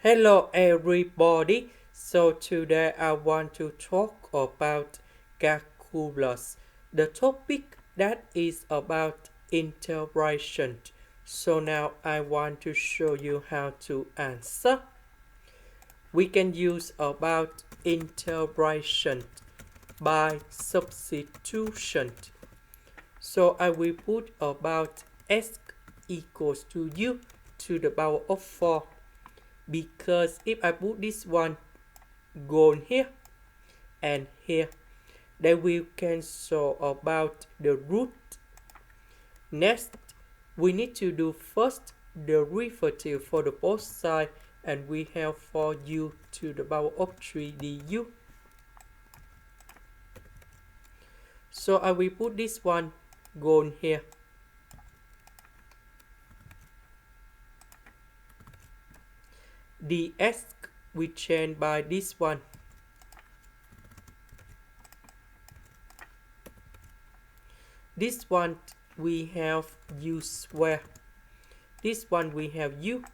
Hello everybody. So today I want to talk about calculus. The topic that is about integration. So now I want to show you how to answer. We can use about integration by substitution. So I will put about x equals to u to the power of 4. Because if I put this one gone here and here, they will cancel about the root. Next, we need to do first the derivative for the both side, and we have for u to the power of 3 du. So I will put this one gone here. The x we change by this one. This one we have u square. This one we have u.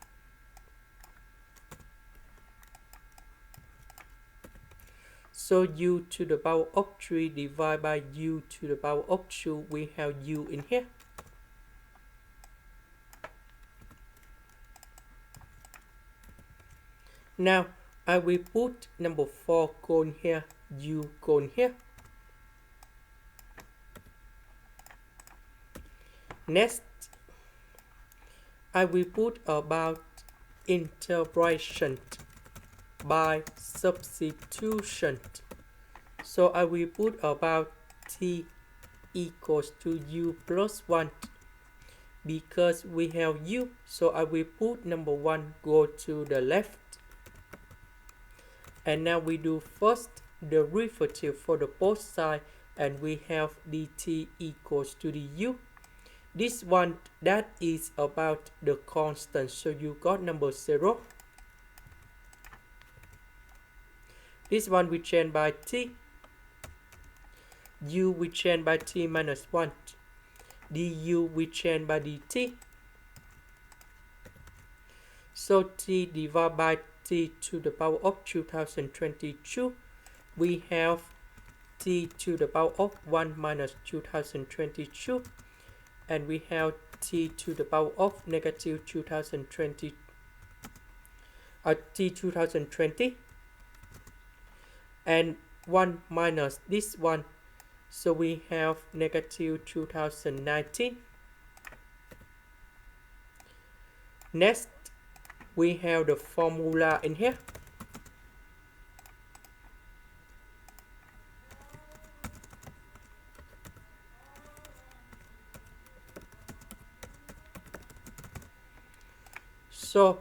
So u to the power of 3 divided by u to the power of 2, we have u in here. Now, I will put number 4 gone here, u gone here. Next, I will put about integration by substitution. So I will put about t equals to u plus 1. Because we have u, so I will put number 1 go to the left. And now we do first the derivative for the both side, and we have dt equals to the u. This one that is about the constant, so you got number 0. This one we change by t. U we change by t minus 1. Du we change by dt. So t divided by t to the power of 2022. We have t to the power of 1 minus 2022. And we have t to the power of negative 2020. T 2020. And 1 minus this one. So we have negative 2019. Next, we have the formula in here. So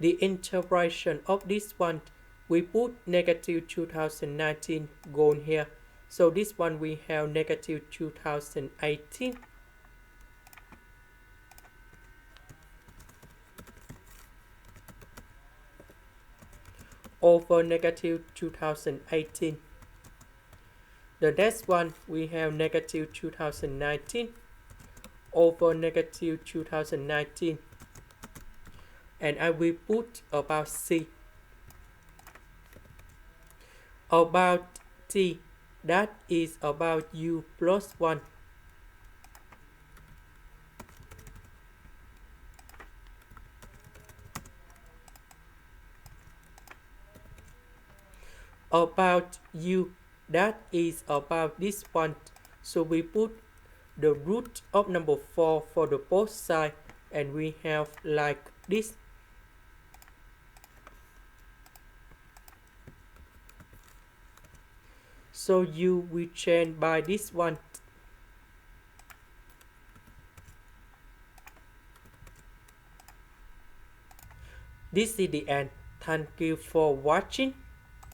the integration of this one, we put negative 2019 gone here. So this one we have negative 2018. Over negative 2018. The next one we have negative 2019 over negative 2019. And I will put about c. About t, that is about u plus 1. About u, that is about this one. So we put the root of number 4 for the both side, and we have like this. So u we change by this one. This is the end. Thank you for watching.